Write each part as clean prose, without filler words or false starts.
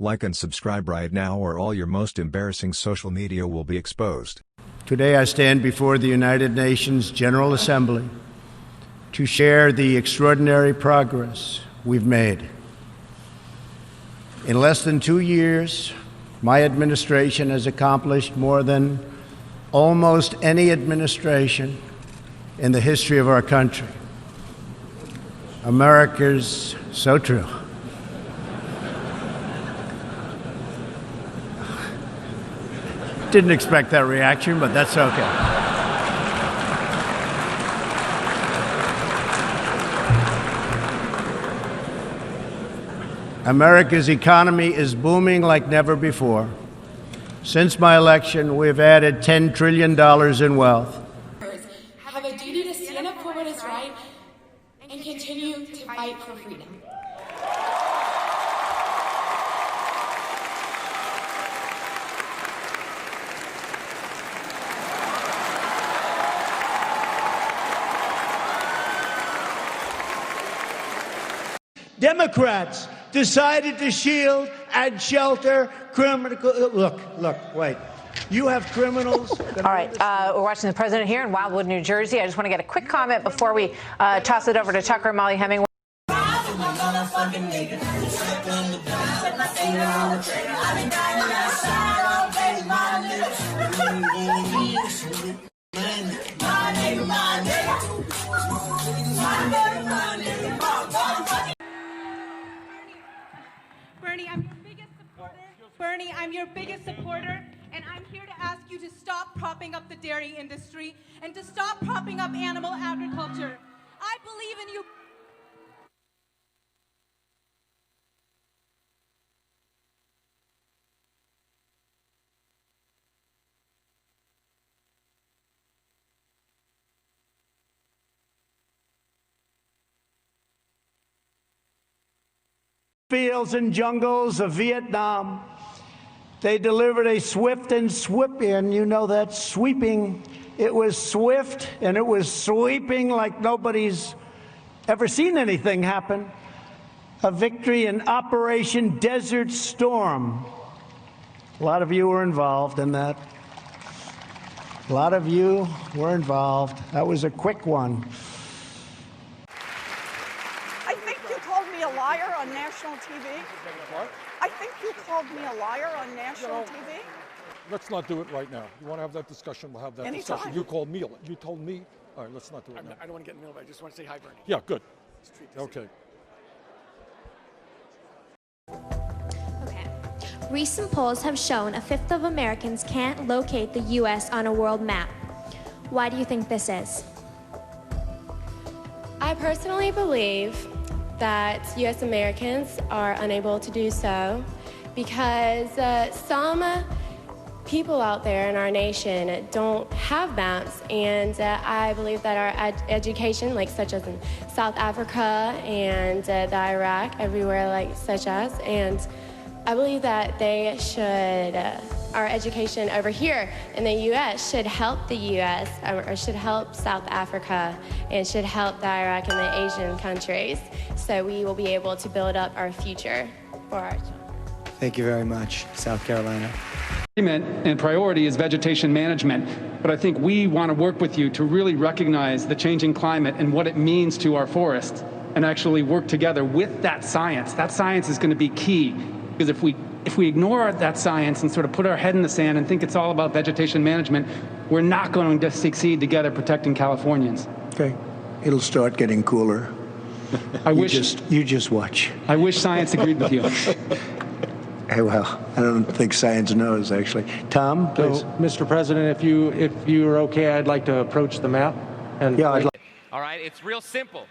Like and subscribe right now or all your most embarrassing social media will be exposed. Today I stand before the United Nations General Assembly to share the extraordinary progress we've made. In less than 2 years, my administration has accomplished more than almost any administration in the history of our country. America's so true. Didn't expect that reaction, but that's okay. America's economy is booming like never before. Since my election, we've added $10 trillion in wealth. Have a duty to stand up for what is right and continue to fight for freedom. Democrats decided to shield and shelter criminal. Look, wait. You have criminals. All right, we're watching the president here in Wildwood, New Jersey. I just want to get a quick comment before we toss it over to Tucker and Molly Hemingway. Bernie, I'm your biggest supporter, and I'm here to ask you to stop propping up the dairy industry and to stop propping up animal agriculture. I believe in you. Fields and jungles of Vietnam. They delivered a swift and sweeping, you know that, sweeping. It was swift and it was sweeping like nobody's ever seen anything happen. A victory in Operation Desert Storm. A lot of you were involved in that. A lot of you were involved. That was a quick one. I think you called me a liar on national TV. What? I think you called me a liar on national TV. Let's not do it right now. You want to have that discussion, we'll have that discussion. You called me. You told me. All right, let's not do it now. I don't want to get in the middle of it. I just want to say hi, Bernie. Yeah, good. Okay. Okay. Recent polls have shown a fifth of Americans can't locate the U.S. on a world map. Why do you think this is? I personally believe that U.S. Americans are unable to do so because some people out there in our nation don't have maps, and I believe that our education, like such as in South Africa and the Iraq, everywhere like such as, and I believe that they should, our education over here in the U.S. should help the U.S. or should help South Africa and should help the Iraq and the Asian countries, so we will be able to build up our future for our children. Thank you very much, South Carolina. And priority is vegetation management, but I think we want to work with you to really recognize the changing climate and what it means to our forests and actually work together with that science. That science is going to be key, because if we ignore that science and sort of put our head in the sand and think it's all about vegetation management, we're not going to succeed together protecting Californians. Okay, it'll start getting cooler. You just watch. I wish science agreed with you. Hey, well, I don't think science knows, actually. Tom, please. So, Mr. President, if you're okay, I'd like to approach the map. And yeah, I'd like. All right, it's real simple.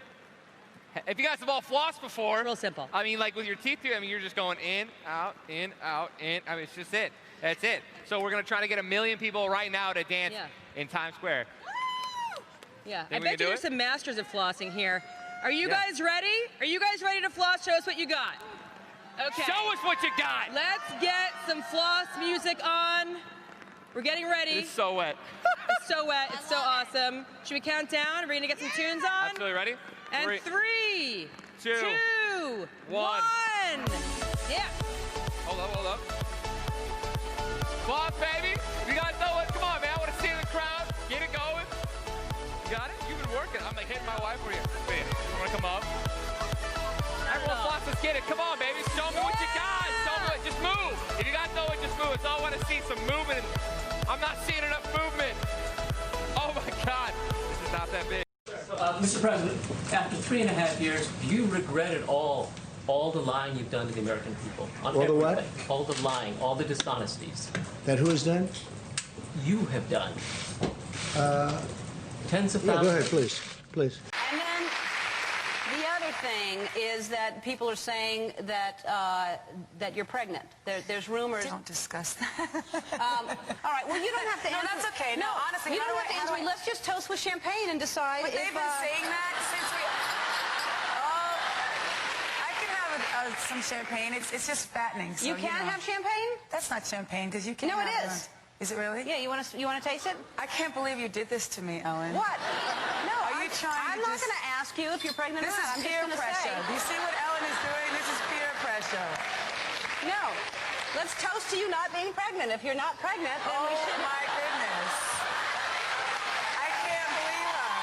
If you guys have all flossed before, real simple. I mean, like with your teeth too, I mean, you're just going in, out, in, out, in. I mean, it's just it. That's it. So we're going to try to get 1 million people right now to dance in Times Square. Yeah, Think I bet you there's some masters of flossing here. Are you guys ready? Are you guys ready to floss? Show us what you got. Okay. Show us what you got. Let's get some floss music on. We're getting ready. It's so wet. It's so wet. It's so awesome. Should we count down? Are we going to get some tunes on? Absolutely. Ready? And 3, 2, 1. One. Yeah. Hold on. them up. Everyone floss, let's get it. Come on, baby. Show me what you got. Show me what. Just move. If you got to know it, just move. It's all I want to see, some movement. I'm not seeing enough movement. Oh my God. This is not that big. Mr. President, after 3.5 years, do you regret at all the lying you've done to the American people? All the what? All the lying, all the dishonesties. That who has done? You have done. Tens of thousands. Go ahead, please. Please. And then the other thing is that people are saying that that you're pregnant. There's rumors. Don't discuss that. All right. Well, you don't have to. No, answer. that's okay. No, honestly, you how don't do have to answer. Let's just toast with champagne and decide. But if, they've been saying that since we. Oh, I can have some champagne. It's just fattening. So, you can't have champagne. That's not champagne because you can't. No, it have is. Is it really? Yeah. You want to taste it? I can't believe you did this to me, Ellen. What? No. Are you trying? I'm not going to ask you if you're pregnant or This not. is I'm peer just going to pressure. say. Do you see what Ellen is doing? This is peer pressure. No. Let's toast to you not being pregnant. If you're not pregnant, then we should. Oh my goodness. I can't believe her.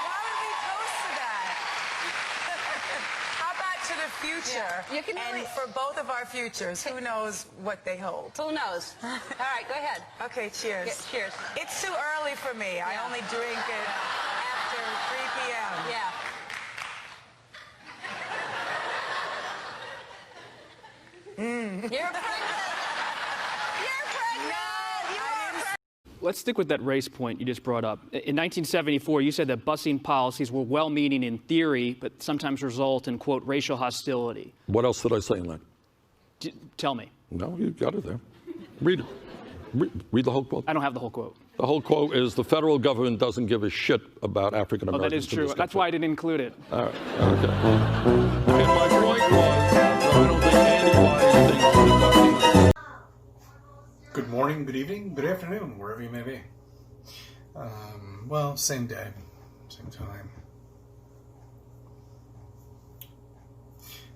Why would we toast to that? How about to the future? Yeah. You can and for both of our futures, who knows what they hold? Who knows? All right, go ahead. Okay, cheers. Yeah, cheers. It's too early for me. Yeah. I only drink it after 3 p.m. Yeah. You're pregnant. You're pregnant. No, you are pregnant. Let's stick with that race point you just brought up. In 1974, you said that busing policies were well-meaning in theory, but sometimes result in, quote, racial hostility. What else did I say, Len? Tell me. No, you got it there. Read it. Read the whole quote. I don't have the whole quote. The whole quote is, the federal government doesn't give a shit about African Americans. Oh, that is true. That's why I didn't include it. All right. Okay. And my point was, I don't think anybody thinks Good morning, good evening, good afternoon, wherever you may be. Well, same day, same time.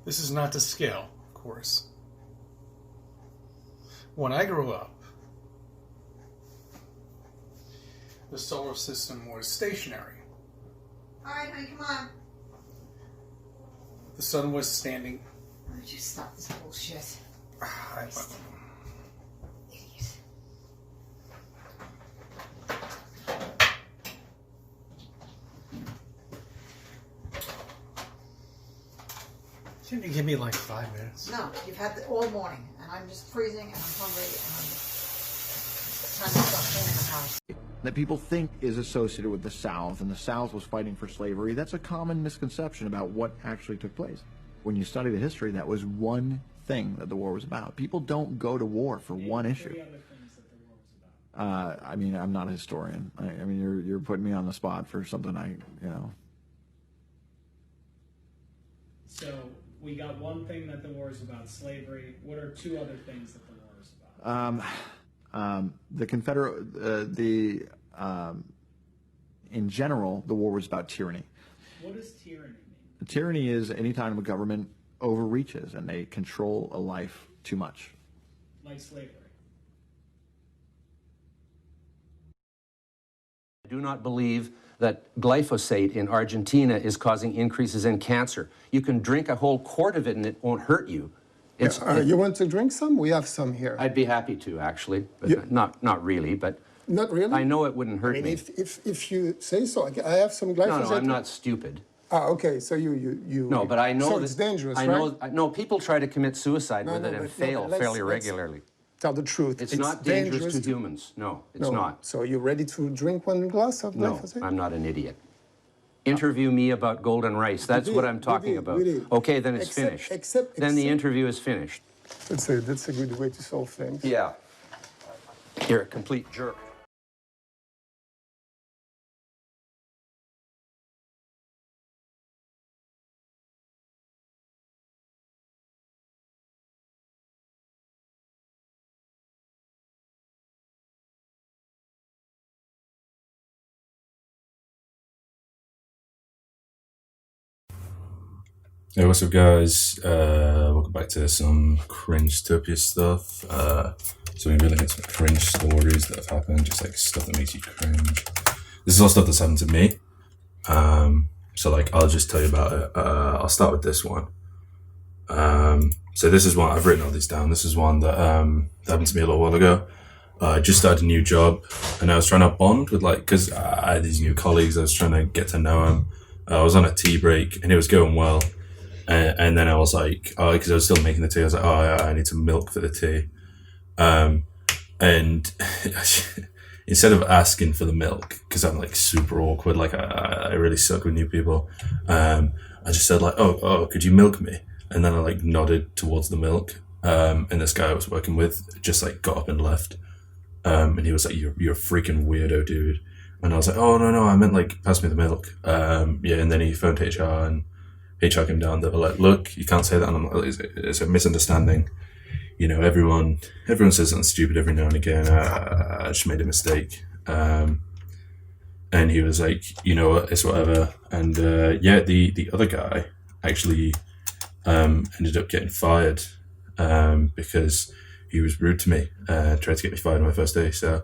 This is not to scale, of course. When I grew up, the solar system was stationary. All right, honey, come on. The sun was standing. Why don't you stop this bullshit? Can you give me like 5 minutes? No, you've had it all morning, and I'm just freezing, and I'm hungry, and I'm trying to stop cleaning the house. That people think is associated with the South, and the South was fighting for slavery, that's a common misconception about what actually took place. When you study the history, that was one thing that the war was about. People don't go to war for one issue. I mean, I'm not a historian. I mean, you're putting me on the spot for something you know. So we got one thing that the war is about, slavery. What are two other things that the war is about? The Confederate, in general, the war was about tyranny. What does tyranny mean? Tyranny is any time a government overreaches and they control a life too much. Like slavery. I do not believe that glyphosate in Argentina is causing increases in cancer. You can drink a whole quart of it and it won't hurt you. You want to drink some? We have some here. I'd be happy to, actually, but not really, but not really. I know it wouldn't hurt me. If you say so, I have some glyphosate. No, I'm not stupid. Okay, so you. No, but I know so it's dangerous, right? No, people try to commit suicide with it and fail fairly regularly. Tell the truth. It's not dangerous to humans. No, it's not. So you're ready to drink one glass of glyphosate? No, I'm not an idiot. Interview me about golden rice. That's what I'm talking about. Okay, then it's finished. Then the interview is finished. That's a good way to solve things. Yeah. You're a complete jerk. Hey, what's up, guys? Welcome back to some Cringetopia stuff. So we're looking at some cringe stories that have happened, just like stuff that makes you cringe. This is all stuff that's happened to me. So like, I'll just tell you about it. I'll start with this one. So this is one, I've written all these down. This is one that happened to me a little while ago. I just started a new job, and I was trying to bond with, like, because I had these new colleagues, I was trying to get to know them. I was on a tea break, and it was going well. And then I was like, oh, because I was still making the tea, I was like, oh, yeah, I need some milk for the tea. And instead of asking for the milk, because I'm like super awkward, like I really suck with new people, I just said like, oh, could you milk me? And then I like nodded towards the milk, and this guy I was working with just like got up and left. And he was like, you're a freaking weirdo, dude. And I was like, oh, no, I meant like, pass me the milk. Yeah, and then he phoned HR, and HR came down. They were like, look, you can't say that. And I'm like, it's a misunderstanding. You know, everyone says something stupid every now and again. I just made a mistake. And he was like, you know what, it's whatever. And yeah, the other guy actually ended up getting fired because he was rude to me, tried to get me fired on my first day. So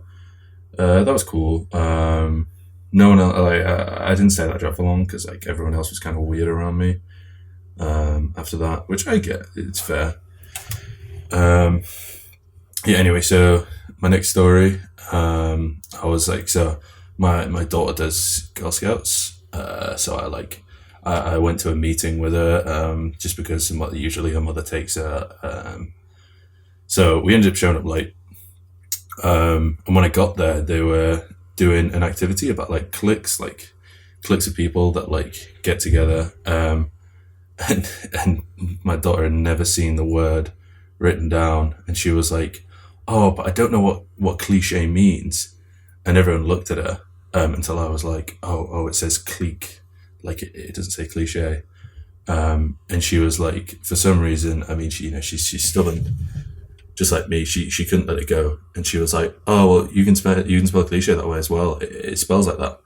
that was cool. No one else, I didn't stay at that job for long because like everyone else was kind of weird around me after that, which I get, it's fair. Yeah, anyway, so my next story, I was like, so my daughter does Girl Scouts, so I went to a meeting with her, just because usually her mother takes her, so we ended up showing up late, and when I got there, they were doing an activity about like cliques of people that like get together, and my daughter had never seen the word written down, and she was like, oh, but I don't know what cliche means. And everyone looked at her until I was like, oh, it says clique, like it doesn't say cliche. And she was like, for some reason, I mean, she's stubborn, just like me. She couldn't let it go, and she was like, oh, well, you can spell cliche that way as well. It spells like that.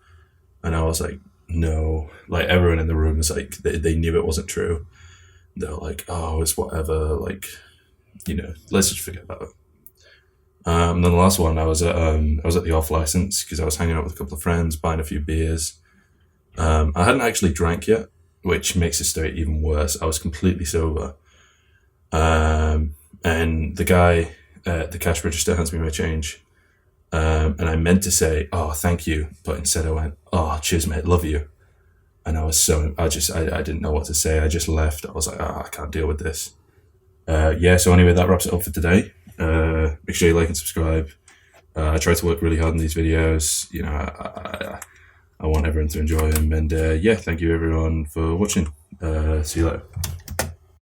And I was like, no. Like everyone in the room was like, they knew it wasn't true. They were like, oh, it's whatever. Like, let's just forget about it. And then the last one, I was at the off license because I was hanging out with a couple of friends, buying a few beers. I hadn't actually drank yet, which makes the story even worse. I was completely sober. And the guy at the cash register hands me my change. And I meant to say, oh, thank you. But instead I went, oh, cheers, mate, love you. And I didn't know what to say. I just left. I was like, oh, I can't deal with this. Yeah, so anyway, that wraps it up for today. Make sure you like and subscribe. I try to work really hard on these videos. I want everyone to enjoy them. And yeah, thank you everyone for watching. See you later.